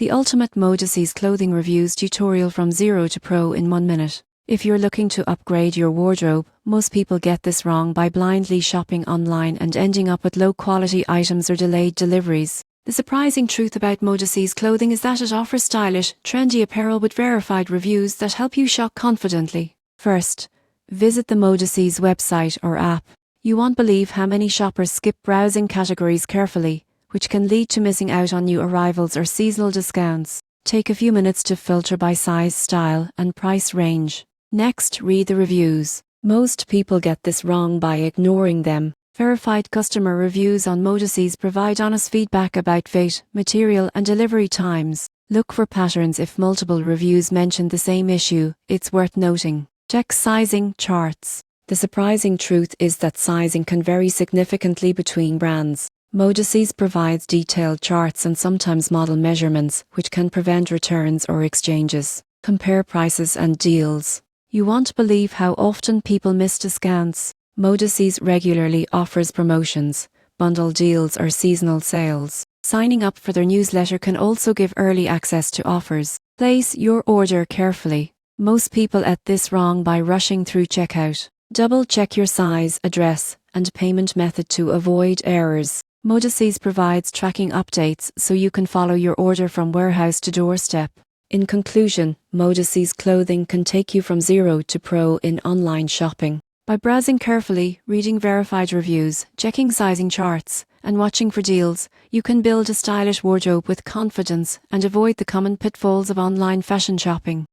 the ultimate Modesees clothing reviews tutorial from 0 to pro in 1 minute. If you're looking to upgrade your wardrobe, most people get this wrong by blindly shopping online and ending up with low-quality items or delayed deliveries. The surprising truth about Modesees clothing is that it offers stylish, trendy apparel with verified reviews that help you shop confidently. First, visit the Modesees website or app. You won't believe how many shoppers skip browsing categories carefully, which can lead to missing out on new arrivals or seasonal discounts. Take a few minutes to filter by size, style, and price range. Next, read the reviews. Most people get this wrong by ignoring them. Verified customer reviews on Modesees provide honest feedback about fit, material, and delivery times. Look for patterns. If multiple reviews mention the same issue, it's worth noting. Check sizing charts. The surprising truth is that sizing can vary significantly between brands. Modesees provides detailed charts and sometimes model measurements, which can prevent returns or exchanges. Compare prices and deals. You won't believe how often people miss discounts. Modesees regularly offers promotions, bundle deals, or seasonal sales. Signing up for their newsletter can also give early access to offers. Place your order carefully. Most people get this wrong by rushing through checkout. Double-check your size, address, and payment method to avoid errors. Modesees provides tracking updates so you can follow your order from warehouse to doorstep. In conclusion, Modesees clothing can take you from 0 to pro in online shopping. By browsing carefully, reading verified reviews, checking sizing charts, and watching for deals, you can build a stylish wardrobe with confidence and avoid the common pitfalls of online fashion shopping.